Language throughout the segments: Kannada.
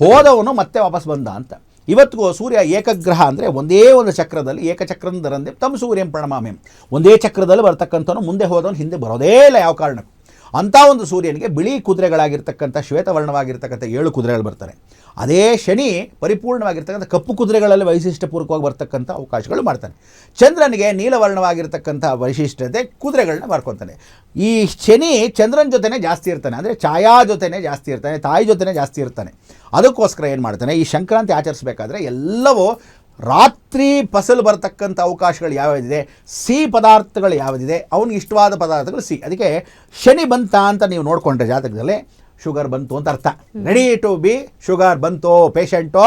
ಹೋದವನು ಮತ್ತೆ ವಾಪಸ್ ಬಂದ ಅಂತ. ಇವತ್ತಿಗೂ ಸೂರ್ಯ ಏಕಗ್ರಹ ಅಂದರೆ ಒಂದೇ ಒಂದು ಚಕ್ರದಲ್ಲಿ ಏಕಚಕ್ರಂದರಂತೆ ತಮ್ಮ ಸೂರ್ಯಂ ಪ್ರಣಮಾಮ್ಯಂ, ಒಂದೇ ಚಕ್ರದಲ್ಲಿ ಬರ್ತಕ್ಕಂಥವನು ಮುಂದೆ ಹೋದವನು ಹಿಂದೆ ಬರೋದೇ ಇಲ್ಲ ಯಾವ ಕಾರಣಕ್ಕೂ. ಅಂಥ ಒಂದು ಸೂರ್ಯನಿಗೆ ಬಿಳಿ ಕುದುರೆಗಳಾಗಿರ್ತಕ್ಕಂಥ ಶ್ವೇತವರ್ಣವಾಗಿರ್ತಕ್ಕಂಥ 7 ಕುದುರೆಗಳು ಬರ್ತಾರೆ. ಅದೇ ಶನಿ ಪರಿಪೂರ್ಣವಾಗಿರ್ತಕ್ಕಂಥ ಕಪ್ಪು ಕುದುರೆಗಳಲ್ಲಿ ವೈಶಿಷ್ಟ್ಯಪೂರ್ವಕವಾಗಿ ಬರ್ತಕ್ಕಂಥ ಅವಕಾಶಗಳು ಮಾಡ್ತಾನೆ. ಚಂದ್ರನಿಗೆ ನೀಲವರ್ಣವಾಗಿರ್ತಕ್ಕಂಥ ವೈಶಿಷ್ಟ್ಯತೆ ಕುದುರೆಗಳನ್ನ ಬರ್ಕೊತಾನೆ. ಈ ಶನಿ ಚಂದ್ರನ ಜೊತೆನೇ ಜಾಸ್ತಿ ಇರ್ತಾನೆ, ಅಂದರೆ ಛಾಯಾ ಜೊತೆನೇ ಜಾಸ್ತಿ ಇರ್ತಾನೆ, ತಾಯಿ ಜೊತೆನೇ ಜಾಸ್ತಿ ಇರ್ತಾನೆ. ಅದಕ್ಕೋಸ್ಕರ ಏನು ಮಾಡ್ತಾನೆ, ಈ ಸಂಕ್ರಾಂತಿ ಆಚರಿಸಬೇಕಾದ್ರೆ ಎಲ್ಲವೂ ರಾತ್ರಿ ಫಸಲು ಬರ್ತಕ್ಕಂಥ ಅವಕಾಶಗಳು ಯಾವ್ಯಾವುದಿದೆ, ಸಿಹಿ ಪದಾರ್ಥಗಳು ಯಾವುದಿದೆ, ಅವನಿಗೆ ಇಷ್ಟವಾದ ಪದಾರ್ಥಗಳು ಸಿಹಿ. ಅದಕ್ಕೆ ಶನಿ ಬಂತ ಅಂತ ನೀವು ನೋಡಿಕೊಂಡ್ರೆ ಜಾತಕದಲ್ಲಿ ಶುಗರ್ ಬಂತು ಅಂತ ಅರ್ಥ. ರೆಡಿ ಟು ಬಿ ಶುಗರ್ ಬಂತು, ಪೇಷಂಟು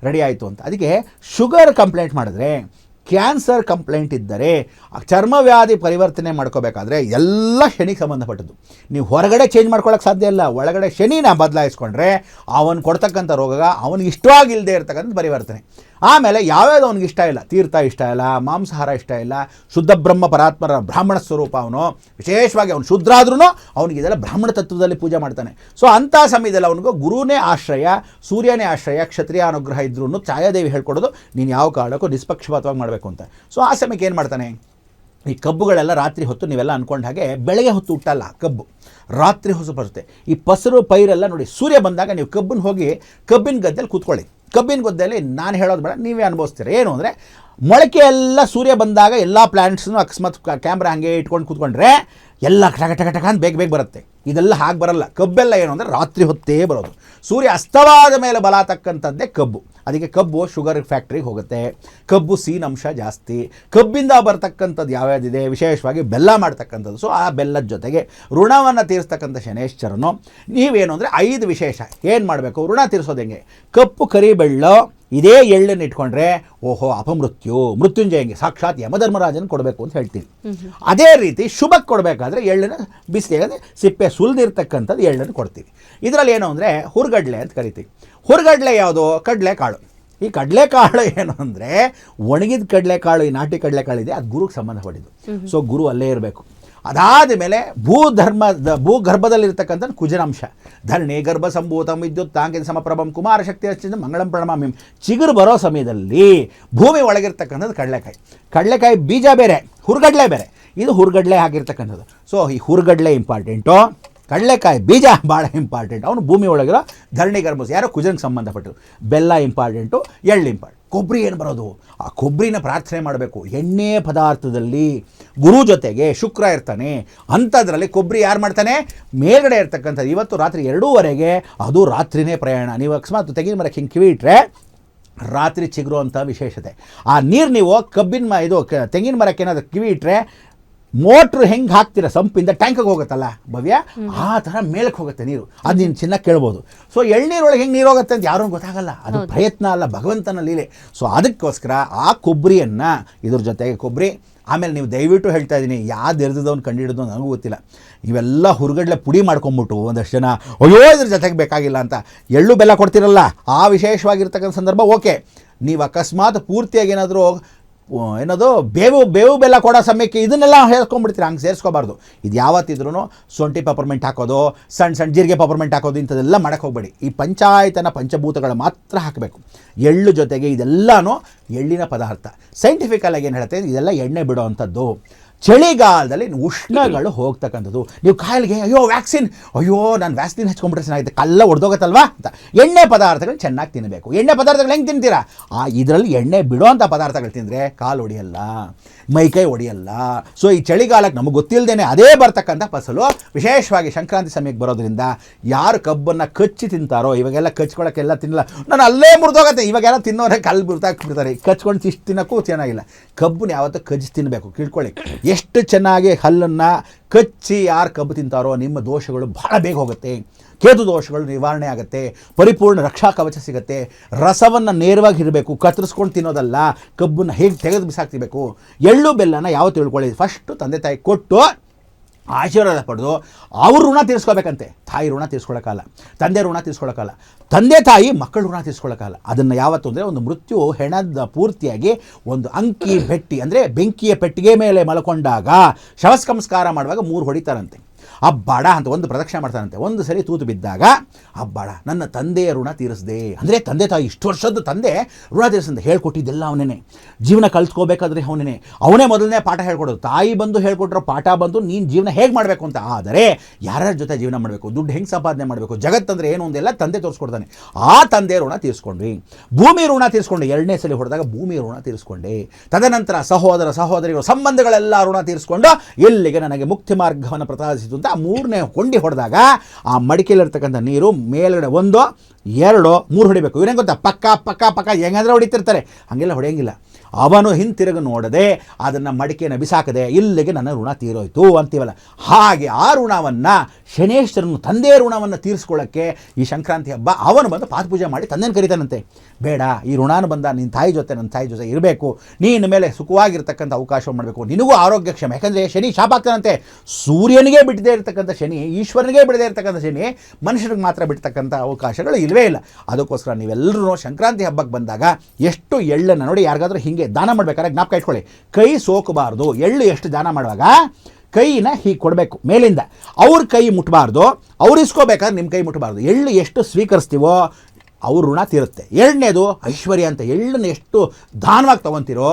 ರೆಡಿ ಆಯಿತು ಅಂತ. ಅದಕ್ಕೆ ಶುಗರ್ ಕಂಪ್ಲೇಂಟ್ ಮಾಡಿದ್ರೆ, ಕ್ಯಾನ್ಸರ್ ಕಂಪ್ಲೇಂಟ್ ಇದ್ದರೆ, ಚರ್ಮವ್ಯಾಧಿ ಪರಿವರ್ತನೆ ಮಾಡ್ಕೋಬೇಕಾದ್ರೆ ಎಲ್ಲ ಶನಿಗೆ ಸಂಬಂಧಪಟ್ಟದ್ದು. ನೀವು ಹೊರಗಡೆ ಚೇಂಜ್ ಮಾಡ್ಕೊಳ್ಳೋಕೆ ಸಾಧ್ಯ ಇಲ್ಲ, ಒಳಗಡೆ ಶನಿನ ಬದಲಾಯಿಸ್ಕೊಂಡ್ರೆ ಅವನು ಕೊಡ್ತಕ್ಕಂಥ ರೋಗ ಅವನಿಗೆ ಇಷ್ಟವಾಗಿಲ್ಲದೆ ಇರ್ತಕ್ಕಂಥ ಪರಿವರ್ತನೆ. ಆಮೇಲೆ ಯಾವ್ಯಾವುದು ಅವನಿಗೆ ಇಷ್ಟ ಇಲ್ಲ, ತೀರ್ಥ ಇಷ್ಟ ಇಲ್ಲ, ಮಾಂಸಾಹಾರ ಇಷ್ಟ ಇಲ್ಲ, ಶುದ್ಧ ಬ್ರಹ್ಮ ಪರಾತ್ಮರ ಬ್ರಾಹ್ಮಣ ಸ್ವರೂಪ ಅವನು, ವಿಶೇಷವಾಗಿ ಅವನು ಶುದ್ಧ ಆದ್ರೂ ಅವನಿಗಿದೆಲ್ಲ ಬ್ರಾಹ್ಮಣ ತತ್ವದಲ್ಲಿ ಪೂಜೆ ಮಾಡ್ತಾನೆ. ಸೊ ಅಂಥ ಸಮಯದಲ್ಲಿ ಅವನಿಗೂ ಗುರುನೇ ಆಶ್ರಯ, ಸೂರ್ಯನೇ ಆಶ್ರಯ, ಕ್ಷತ್ರಿಯ ಅನುಗ್ರಹ ಇದ್ರೂ ಛಾಯಾದೇವಿ ಹೇಳ್ಕೊಡೋದು ನೀನು ಯಾವ ಕಾರಣಕ್ಕೂ ನಿಷ್ಪಕ್ಷಪಾತವಾಗಿ ಮಾಡಬೇಕು ಅಂತ. ಸೊ ಆ ಸಮಯಕ್ಕೆ ಏನು ಮಾಡ್ತಾನೆ, ಈ ಕಬ್ಬುಗಳೆಲ್ಲ ರಾತ್ರಿ ಹೊತ್ತು ನೀವೆಲ್ಲ ಅಂದ್ಕೊಂಡ ಹಾಗೆ ಬೆಳಗ್ಗೆ ಹೊತ್ತು ಹುಟ್ಟಲ್ಲ ಕಬ್ಬು, ರಾತ್ರಿ ಹೊಸ ಬರುತ್ತೆ. ಈ ಪಸರು ಪೈರೆಲ್ಲ ನೋಡಿ, ಸೂರ್ಯ ಬಂದಾಗ ನೀವು ಕಬ್ಬನ್ನು ಹೋಗಿ ಕಬ್ಬಿನ ಗದ್ದೆಯಲ್ಲಿ ಕೂತ್ಕೊಳ್ಳಿ. ಕಬ್ಬಿನ ಗದ್ದೆಯಲ್ಲಿ ನಾನು ಹೇಳೋದು ಬೇಡ, ನೀವೇ ಅನುಭವಿಸ್ತೀರ. ಏನು ಅಂದರೆ ಮೊಳಕೆ ಎಲ್ಲ ಸೂರ್ಯ ಬಂದಾಗ ಎಲ್ಲ ಪ್ಲ್ಯಾಂಟ್ಸ್ನು ಅಕಸ್ಮಾತ್ ಕ್ಯಾಮ್ರಾ ಹಾಗೆ ಇಟ್ಕೊಂಡು ಕೂತ್ಕೊಂಡ್ರೆ ಎಲ್ಲ ಟಕ ಅಂತ ಬೇಗ ಬರುತ್ತೆ. ಇದೆಲ್ಲ ಹಾಗೆ ಬರಲ್ಲ. ಕಬ್ಬೆಲ್ಲ ಏನು ಅಂದರೆ ರಾತ್ರಿ ಹೊತ್ತೇ ಬರೋದು. ಸೂರ್ಯ ಅಸ್ತವಾದ ಮೇಲೆ ಬಲ ತಕ್ಕಂಥದ್ದೇ ಕಬ್ಬು. ಅದಕ್ಕೆ ಕಬ್ಬು ಶುಗರ್ ಫ್ಯಾಕ್ಟ್ರಿಗೆ ಹೋಗುತ್ತೆ. ಕಬ್ಬು ಸೀನಂಶ ಜಾಸ್ತಿ. ಕಬ್ಬಿಂದ ಬರ್ತಕ್ಕಂಥದ್ದು ಯಾವ್ಯಾವುದಿದೆ, ವಿಶೇಷವಾಗಿ ಬೆಲ್ಲ ಮಾಡ್ತಕ್ಕಂಥದ್ದು. ಸೊ ಆ ಬೆಲ್ಲದ ಜೊತೆಗೆ ಋಣವನ್ನು ತೀರಿಸ್ತಕ್ಕಂಥ ಶನೇಶ್ವರನು. ನೀವೇನು ಅಂದರೆ 5 ವಿಶೇಷ ಏನು ಮಾಡಬೇಕು, ಋಣ ತೀರಿಸೋದು ಹೆಂಗೆ, ಕಪ್ಪು ಕರಿ ಬೆಳ್ಳು ಇದೇ ಎಳ್ಳನ್ನು ಇಟ್ಕೊಂಡ್ರೆ ಓಹೋ ಮೃತ್ಯುಂಜಯಂಗೆ ಸಾಕ್ಷಾತ್ ಯಮಧರ್ಮರಾಜನ ಕೊಡಬೇಕು ಅಂತ ಹೇಳ್ತೀವಿ. ಅದೇ ರೀತಿ ಶುಭಕ್ಕೆ ಕೊಡಬೇಕಾದ್ರೆ ಎಳ್ಳನ್ನು ಬಿಸಿಲಿಗೆ ಸಿಪ್ಪೆ ಸುಲಿದಿರ್ತಕ್ಕಂಥದ್ದು ಎಳ್ಳನ್ನು ಕೊಡ್ತೀವಿ. ಇದರಲ್ಲಿ ಏನು ಅಂದರೆ ಹುರ್ಗಡ್ಲೆ ಅಂತ ಕರಿತೀವಿ. ಹುರ್ಗಡ್ಲೆ ಯಾವುದು, ಕಡಲೆಕಾಳು. ಈ ಕಡಲೆಕಾಳು ಏನು ಅಂದರೆ ಒಣಗಿದ ಕಡಲೆಕಾಳು, ಈ ನಾಟಿ ಕಡಲೆಕಾಳು ಇದೆ, ಅದು ಗುರುಗೆ ಸಂಬಂಧಪಟ್ಟಿದ್ದು. ಸೊ ಗುರು ಅಲ್ಲೇ ಇರಬೇಕು. ಅದಾದ ಮೇಲೆ ಭೂಗರ್ಭದಲ್ಲಿರ್ತಕ್ಕಂಥ ಕುಜನಾಂಶ, ಧರಣಿ ಗರ್ಭ ಸಂಭೂತಂ ವಿದ್ಯುತ್ ತಾಂಕಿತ ಸಮಪ್ರಭಂ ಕುಮಾರ ಶಕ್ತಿ ಹಚ್ಚಿದ ಮಂಗಳಂ ಪ್ರಣಮಾಮ್ಯಂ. ಚಿಗುರು ಬರೋ ಸಮಯದಲ್ಲಿ ಭೂಮಿ ಒಳಗಿರ್ತಕ್ಕಂಥದ್ದು ಕಡಲೆಕಾಯಿ ಬೀಜ ಬೇರೆ, ಹುರ್ಗಡ್ಲೆ ಬೇರೆ. ಇದು ಹುರ್ಗಡ್ಲೆ ಆಗಿರ್ತಕ್ಕಂಥದ್ದು. ಸೊ ಈ ಹುರ್ಗಡ್ಲೆ ಇಂಪಾರ್ಟೆಂಟು, ಕಡಲೆಕಾಯಿ ಬೀಜ ಭಾಳ ಇಂಪಾರ್ಟೆಂಟ್. ಅವನು ಭೂಮಿ ಒಳಗಿರೋ ಧರಣಿ ಗರ್ಭ ಯಾರೋ ಕುಜನಿಗೆ ಸಂಬಂಧಪಟ್ಟರು. ಬೆಲ್ಲ ಇಂಪಾರ್ಟೆಂಟು, ಎಳ್ಳು ಇಂಪಾರ್ಟೆಂಟ್. ಕೊಬ್ಬರಿ ಏನು ಬರೋದು, ಆ ಕೊಬ್ಬರಿನ ಪ್ರಾರ್ಥನೆ ಮಾಡಬೇಕು. ಎಣ್ಣೆ ಪದಾರ್ಥದಲ್ಲಿ ಗುರು ಜೊತೆಗೆ ಶುಕ್ರ ಇರ್ತಾನೆ, ಅಂಥದ್ರಲ್ಲಿ ಕೊಬ್ಬರಿ ಯಾರು ಮಾಡ್ತಾನೆ, ಮೇಲ್ಗಡೆ ಇರ್ತಕ್ಕಂಥದ್ದು. ಇವತ್ತು ರಾತ್ರಿ 2:30 ಅದು ರಾತ್ರಿನೇ ಪ್ರಯಾಣ. ನೀವು ಅಕಸ್ಮಾತ್ ತೆಂಗಿನ ಮರಕ್ಕೆ ಹಿಂಗೆ ಕಿವಿ ಇಟ್ಟರೆ ರಾತ್ರಿ ಚಿಗುರು ಅಂತ ವಿಶೇಷತೆ. ಆ ನೀರು ನೀವು ತೆಂಗಿನ ಮರಕ್ಕೆ ಏನಾದರೂ ಕಿವಿ ಇಟ್ಟರೆ ಮೋಟ್ರು ಹೆಂಗೆ ಹಾಕ್ತೀರ ಸಂಪಿಂದ ಟ್ಯಾಂಕಿಗೆ ಹೋಗುತ್ತಲ್ಲ ಭವ್ಯ, ಆ ಥರ ಮೇಲಕ್ಕೆ ಹೋಗುತ್ತೆ ನೀರು. ಅದು ನೀನು ಚಿನ್ನಕ್ಕೆ ಕೇಳ್ಬೋದು. ಸೊ ಎಳ್ನೀರೊಳಗೆ ಹೆಂಗೆ ನೀರು ಹೋಗುತ್ತೆ ಅಂತ ಯಾರೂ ಗೊತ್ತಾಗಲ್ಲ. ಅದು ಪ್ರಯತ್ನ ಅಲ್ಲ, ಭಗವಂತನ ಲೀಲೆ. ಸೊ ಅದಕ್ಕೋಸ್ಕರ ಆ ಕೊಬ್ಬರಿಯನ್ನು ಇದ್ರ ಜೊತೆಗೆ ಕೊಬ್ಬರಿ. ಆಮೇಲೆ ನೀವು ದಯವಿಟ್ಟು ಹೇಳ್ತಾ ಇದ್ದೀನಿ, ಯಾವ್ದು ಎರ್ದದವ್ನು ಕಂಡುಹಿಡಿದು ನನಗೂ ಗೊತ್ತಿಲ್ಲ, ಇವೆಲ್ಲ ಹುರ್ಗಡ್ಲೆ ಪುಡಿ ಮಾಡ್ಕೊಂಬಿಟ್ಟು ಒಂದಷ್ಟು ಜನ ಅಯ್ಯೋ ಇದ್ರ ಜೊತೆಗೆ ಬೇಕಾಗಿಲ್ಲ ಅಂತ ಎಳ್ಳು ಬೆಲ್ಲ ಕೊಡ್ತಿರಲ್ಲ, ಆ ವಿಶೇಷವಾಗಿರ್ತಕ್ಕಂಥ ಸಂದರ್ಭ ಓಕೆ. ನೀವು ಅಕಸ್ಮಾತ್ ಪೂರ್ತಿಯಾಗಿ ಬೇವು ಬೆಲ್ಲ ಕೊಡೋ ಸಮಯಕ್ಕೆ ಇದನ್ನೆಲ್ಲ ಹೇಳ್ಕೊಂಡ್ಬಿಡ್ತೀರಿ. ಹಂಗೆ ಸೇರಿಸ್ಕೋಬಾರ್ದು. ಇದು ಯಾವತ್ತಿದ್ರೂ ಶುಂಠಿ ಪೆಪರ್ಮೆಂಟ್ ಹಾಕೋದು, ಸಣ್ಣ ಜೀರಿಗೆ ಪೆಪರ್ಮೆಂಟ್ ಹಾಕೋದು, ಇಂಥದ್ದೆಲ್ಲ ಮಾಡೋಕ್ಕೆ ಹೋಗಬೇಡಿ. ಈ ಪಂಚಭೂತಗಳು ಮಾತ್ರ ಹಾಕಬೇಕು. ಎಳ್ಳು ಜೊತೆಗೆ ಇದೆಲ್ಲನೂ ಎಳ್ಳಿನ ಪದಾರ್ಥ. ಸೈಂಟಿಫಿಕಲಾಗಿ ಏನು ಹೇಳುತ್ತೆ, ಇದೆಲ್ಲ ಎಣ್ಣೆ ಬಿಡೋ ಅಂಥದ್ದು. ಚಳಿಗಾಲದಲ್ಲಿ ಉಷ್ಣಗಳು ಹೋಗ್ತಕ್ಕಂಥದ್ದು. ನೀವು ಕಾಯಿಲೆಗೆ ಅಯ್ಯೋ ನಾನು ವ್ಯಾಕ್ಸಿನ್ ಹಚ್ಕೊಂಡ್ಬಿಟ್ರೆ ಚೆನ್ನಾಗಿದೆ, ಕಲ್ಲ ಹೊಡೆದೋಗತ್ತಲ್ವಾ ಅಂತ ಎಣ್ಣೆ ಪದಾರ್ಥಗಳು ಚೆನ್ನಾಗಿ ತಿನ್ನಬೇಕು. ಎಣ್ಣೆ ಪದಾರ್ಥಗಳು ಹೆಂಗೆ ತಿಂತೀರಾ, ಇದರಲ್ಲಿ ಎಣ್ಣೆ ಬಿಡೋವಂಥ ಪದಾರ್ಥಗಳು ತಿಂದರೆ ಕಾಲು ಹೊಡಿಯಲ್ಲ, ಮೈಕೈ ಹೊಡಿಯಲ್ಲ. ಸೊ ಈ ಚಳಿಗಾಲಕ್ಕೆ ನಮಗೆ ಗೊತ್ತಿಲ್ಲದೇನೆ ಅದೇ ಬರ್ತಕ್ಕಂಥ ಫಸಲು ವಿಶೇಷವಾಗಿ ಸಂಕ್ರಾಂತಿ ಸಮಯಕ್ಕೆ ಬರೋದ್ರಿಂದ ಯಾರು ಕಬ್ಬನ್ನು ಕಚ್ಚಿ ತಿಂತಾರೋ, ಇವಾಗೆಲ್ಲ ಕಚ್ಕೊಳ್ಳೋಕ್ಕೆಲ್ಲ ತಿನ್ನಲ್ಲ, ನಾನು ಅಲ್ಲೇ ಮುರಿದೋಗತ್ತೆ. ಇವಾಗೆಲ್ಲ ತಿನ್ನೋರೆ ಕಲ್ಲು ಬಿಡ್ತಾಕ್ಬಿಡ್ತಾರೆ. ಕಚ್ಕೊಂಡು ಇಷ್ಟು ತಿನ್ನೋಕ್ಕೂ ಚೆನ್ನಾಗಿಲ್ಲ. ಕಬ್ಬನ್ನ ಯಾವತ್ತೂ ಕಚ್ಚಿ ತಿನ್ನಬೇಕು. ತಿಳ್ಕೊಳ್ಳಿ, ಎಷ್ಟು ಚೆನ್ನಾಗಿ ಹಲ್ಲನ್ನು ಕಚ್ಚಿ ಯಾರು ಕಬ್ಬು ತಿಂತಾರೋ ನಿಮ್ಮ ದೋಷಗಳು ಭಾಳ ಬೇಗ ಹೋಗುತ್ತೆ. ಕೇತು ದೋಷಗಳು ನಿವಾರಣೆ ಆಗುತ್ತೆ. ಪರಿಪೂರ್ಣ ರಕ್ಷಾ ಕವಚ ಸಿಗುತ್ತೆ. ರಸವನ್ನು ನೇರವಾಗಿ ಇರಬೇಕು, ಕತ್ತರಿಸ್ಕೊಂಡು ತಿನ್ನೋದಲ್ಲ. ಕಬ್ಬನ್ನು ಹೇಗೆ ತೆಗೆದು ಬಿಸಾಕ್ತಿಬೇಕು. ಎಳ್ಳು ಬೆಲ್ಲನ ಯಾವತ್ತು ತಿಳ್ಕೊಳ್ಳಿ, ಫಸ್ಟು ತಂದೆ ತಾಯಿ ಕೊಟ್ಟು ಆಶೀರ್ವಾದ ಪಡೆದು ಅವ್ರ ಋಣ ತೀರಿಸ್ಕೋಬೇಕಂತೆ. ತಾಯಿ ಋಣ ತೀರಿಸ್ಕೊಳ್ಳೋಕ್ಕಲ್ಲ, ತಂದೆ ಋಣ ತೀರಿಸ್ಕೊಳ್ಳೋಕ್ಕಲ್ಲ, ತಂದೆ ತಾಯಿ ಮಕ್ಕಳು ಋಣ ತೀರಿಸ್ಕೊಳ್ಳೋಕ್ಕಲ್ಲ. ಅದನ್ನು ಯಾವತ್ತು ಅಂದರೆ ಒಂದು ಮೃತ್ಯು ಹೆಣದ ಪೂರ್ತಿಯಾಗಿ ಒಂದು ಅಂಕಿ ಬೆಟ್ಟಿ ಅಂದರೆ ಬೆಂಕಿಯ ಪೆಟ್ಟಿಗೆ ಮೇಲೆ ಮಲ್ಕೊಂಡಾಗ ಶವ ಸಂಸ್ಕಾರ ಮಾಡುವಾಗ 3 ಹೊಡಿತಾರಂತೆ. ಅಬ್ಬಾಡ ಅಂತ ಒಂದು ಪ್ರದಕ್ಷಿಣೆ ಮಾಡ್ತಾನಂತೆ. ಒಂದು ಸಲ ತೂತು ಬಿದ್ದಾಗ ಅಬ್ಬಾಡ ನನ್ನ ತಂದೆಯ ಋಣ ತೀರಿಸಿದೆ, ಅಂದರೆ ತಂದೆ ತಾಯಿ ಇಷ್ಟು ವರ್ಷದ ತಂದೆ ಋಣ ತೀರಿಸಿದೆ, ಹೇಳ್ಕೊಟ್ಟಿದ್ದೆಲ್ಲ ಅವನೇ, ಜೀವನ ಕಲ್ತ್ಕೋಬೇಕಾದ್ರೆ ಅವನೇ ಮೊದಲನೇ ಪಾಠ ಹೇಳ್ಕೊಡೋದು. ತಾಯಿ ಬಂದು ಹೇಳ್ಕೊಟ್ಟಿರೋ ಪಾಠ ಬಂದು ನೀನು ಜೀವನ ಹೇಗೆ ಮಾಡಬೇಕು ಅಂತ. ಆದರೆ ಯಾರ್ಯಾರ ಜೊತೆ ಜೀವನ ಮಾಡಬೇಕು, ದುಡ್ಡು ಹೆಂಗೆ ಸಂಪಾದನೆ ಮಾಡಬೇಕು, ಜಗತ್ತಂದರೆ ಏನು ಒಂದೆಲ್ಲ ತಂದೆ ತೋರಿಸ್ಕೊಡ್ತಾನೆ. ಆ ತಂದೆ ಋಣ ತೀರಿಸ್ಕೊಂಡ್ವಿ. ಭೂಮಿ ಋಣ ತೀರಿಸ್ಕೊಂಡೆ, ಎರಡನೇ ಸಲ ಹೊಡೆದಾಗ ಭೂಮಿ ಋಣ ತೀರಿಸ್ಕೊಂಡೆ. ತದನಂತರ ಸಹೋದರಿಗಳು ಸಂಬಂಧಗಳೆಲ್ಲ ಋಣ ತೀರಿಸ್ಕೊಂಡು ಇಲ್ಲಿಗೆ ನನಗೆ ಮುಕ್ತಿ ಮಾರ್ಗವನ್ನು ಪ್ರಸಾದಿಸಿತು ಅಂತ ಮೂರನೇ ಕೊಂಡಿ ಹೊಡೆದಾಗ ಆ ಮಡಿಕೆಯಲ್ಲಿರ್ತಕ್ಕಂಥ ನೀರು ಮೇಲ್ಗಡೆ 1, 2, 3 ಹೊಡಿಬೇಕು. ಇವನೇ ಗೊತ್ತಾ, ಪಕ್ಕ ಪಕ್ಕ ಪಕ್ಕ ಹೆಂಗಂದ್ರೆ ಹೊಡಿತಿರ್ತಾರೆ, ಹಾಗೆಲ್ಲ ಹೊಡೆಯಂಗಿಲ್ಲ. ಅವನು ಹಿಂತಿರುಗಿ ನೋಡದೆ ಅದನ್ನು ಮಡಿಕೆಯನ್ನು ಬಿಸಾಕದೆ ಇಲ್ಲಿಗೆ ನನ್ನ ಋಣ ತೀರೋಯ್ತು ಅಂತೀವಲ್ಲ, ಹಾಗೆ ಆ ಋಣವನ್ನು ಶನೇಶ್ವರನು ತಂದೆಯ ಋಣವನ್ನು ತೀರಿಸ್ಕೊಳ್ಳೋಕ್ಕೆ ಈ ಸಂಕ್ರಾಂತಿ ಹಬ್ಬ ಅವನು ಬಂದು ಪಾದಪೂಜೆ ಮಾಡಿ ತಂದೆನ ಕರೀತಾನಂತೆ. ಬೇಡ, ಈ ಋಣಾನು ಬಂದ ನಿನ್ನ ತಾಯಿ ಜೊತೆ ನನ್ನ ತಾಯಿ ಜೊತೆ ಇರಬೇಕು, ನೀನು ಮೇಲೆ ಸುಖವಾಗಿರ್ತಕ್ಕಂಥ ಅವಕಾಶ ಮಾಡಬೇಕು, ನಿನಗೂ ಆರೋಗ್ಯಕ್ಷೇಮ. ಯಾಕಂದರೆ ಶನಿ ಶಾಪ ಆಗ್ತಾನಂತೆ. ಸೂರ್ಯನಿಗೆ ಬಿಡದೇ ಇರತಕ್ಕಂಥ ಶನಿ, ಈಶ್ವರನಿಗೆ ಬಿಡದೇ ಇರತಕ್ಕಂಥ ಶನಿ, ಮನುಷ್ಯರಿಗೆ ಮಾತ್ರ ಬಿಡ್ತಕ್ಕಂಥ ಅವಕಾಶಗಳು ಇಲ್ಲವೇ ಇಲ್ಲ. ಅದಕ್ಕೋಸ್ಕರ ನೀವೆಲ್ಲರೂ ಸಂಕ್ರಾಂತಿ ಹಬ್ಬಕ್ಕೆ ಬಂದಾಗ ಎಷ್ಟು ಎಳ್ಳನ್ನು ನೋಡಿ, ಯಾರಿಗಾದ್ರೂ ಹಿಂಗೆ ದಾನ ಮಾಡಬೇಕಾದ್ರೆ ಜ್ಞಾಪಕ ಇಟ್ಕೊಳ್ಳಿ, ಕೈ ಸೋಕಬಾರ್ದು. ಎಳ್ಳು ಎಷ್ಟು ದಾನ ಮಾಡುವಾಗ ಕೈನ ಹೀಗೆ ಕೊಡಬೇಕು ಮೇಲಿಂದ, ಅವ್ರ ಕೈ ಮುಟ್ಟಬಾರ್ದು, ಅವ್ರು ಇಸ್ಕೋಬೇಕಾದ್ರೆ ನಿಮ್ಮ ಕೈ ಮುಟ್ಟಬಾರ್ದು. ಎಳ್ಳು ಎಷ್ಟು ಸ್ವೀಕರಿಸ್ತೀವೋ ಅವ್ರ ಋಣ ತೀರುತ್ತೆ. ಎರಡನೇದು ಐಶ್ವರ್ಯ ಅಂತ, ಎಳ್ಳನ್ನು ಎಷ್ಟು ದಾನವಾಗಿ ತೊಗೊತೀರೋ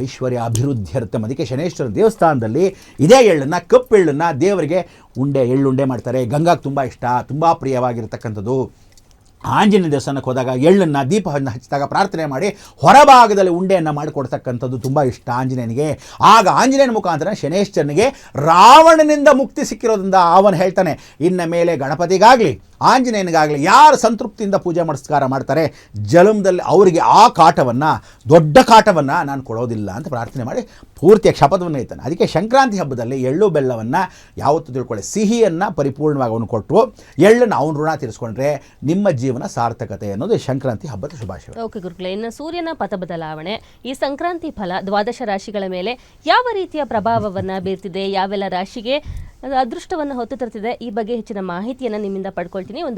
ಐಶ್ವರ್ಯ ಅಭಿವೃದ್ಧಿ ಇರುತ್ತೆ. ಅದಕ್ಕೆ ಶನೇಶ್ವರ ದೇವಸ್ಥಾನದಲ್ಲಿ ಇದೇ ಎಳ್ಳನ್ನು, ಕಪ್ಪು ಎಳ್ಳನ್ನು ದೇವರಿಗೆ ಎಳ್ಳುಂಡೆ ಮಾಡ್ತಾರೆ. ಗಂಗಾಗೆ ತುಂಬ ಇಷ್ಟ, ತುಂಬ ಪ್ರಿಯವಾಗಿರ್ತಕ್ಕಂಥದ್ದು. ಆಂಜನೇಯ ದೇವಸ್ಥಾನಕ್ಕೆ ಹೋದಾಗ ಎಳ್ಳನ್ನು ದೀಪವನ್ನು ಹಚ್ಚಿದಾಗ ಪ್ರಾರ್ಥನೆ ಮಾಡಿ ಹೊರಭಾಗದಲ್ಲಿ ಉಂಡೆಯನ್ನು ಮಾಡಿಕೊಡ್ತಕ್ಕಂಥದ್ದು ತುಂಬ ಇಷ್ಟ ಆಂಜನೇಯನಿಗೆ. ಆಗ ಆಂಜನೇಯನ ಮುಖಾಂತರ ಶನೇಶ್ವರನಿಗೆ ರಾವಣನಿಂದ ಮುಕ್ತಿ ಸಿಕ್ಕಿರೋದ್ರಿಂದ ಅವನು ಹೇಳ್ತಾನೆ, ಇನ್ನು ಮೇಲೆ ಗಣಪತಿಗಾಗಲಿ ಆಂಜನೇಯನಿಗಾಗಲಿ ಯಾರು ಸಂತೃಪ್ತಿಯಿಂದ ಪೂಜೆ ನಮಸ್ಕಾರ ಮಾಡ್ತಾರೆ ಜಲಮದಲ್ಲಿ ಅವರಿಗೆ ಆ ಕಾಟವನ್ನು, ದೊಡ್ಡ ಕಾಟವನ್ನು ನಾನು ಕೊಡೋದಿಲ್ಲ ಅಂತ ಪ್ರಾರ್ಥನೆ ಮಾಡಿ ಪೂರ್ತಿಯಾಗಿ ಶಪಥವನ್ನು ಇರ್ತಾನೆ. ಅದಕ್ಕೆ ಸಂಕ್ರಾಂತಿ ಹಬ್ಬದಲ್ಲಿ ಎಳ್ಳು ಬೆಲ್ಲವನ್ನು ಯಾವತ್ತೂ ತಿಳ್ಕೊಳ್ಳಿ, ಸಿಹಿಯನ್ನು ಪರಿಪೂರ್ಣವಾಗಿ ಅವನು ಕೊಟ್ಟರು, ಎಳ್ಳನ್ನು ಅವನು ಋಣ ತೀರಿಸ್ಕೊಂಡ್ರೆ ನಿಮ್ಮ ಜೀವನ ಸಾರ್ಥಕತೆ ಅನ್ನೋದು ಸಂಕ್ರಾಂತಿ ಹಬ್ಬದ ಶುಭಾಶಯ. ಓಕೆ ಗುರುಗಳೇ, ಇನ್ನು ಸೂರ್ಯನ ಪಥ ಬದಲಾವಣೆ ಈ ಸಂಕ್ರಾಂತಿ ಫಲ ದ್ವಾದಶ ರಾಶಿಗಳ ಮೇಲೆ ಯಾವ ರೀತಿಯ ಪ್ರಭಾವವನ್ನು ಬೀರ್ತಿದೆ, ಯಾವೆಲ್ಲ ರಾಶಿಗೆ ಅದೃಷ್ಟವನ್ನು ಹೊತ್ತು ತರ್ತಿದೆ, ಈ ಬಗ್ಗೆ ಹೆಚ್ಚಿನ ಮಾಹಿತಿಯನ್ನು ನಿಮ್ಮಿಂದ ಪಡ್ಕೊಳ್ತೀನಿ. ಒಂದು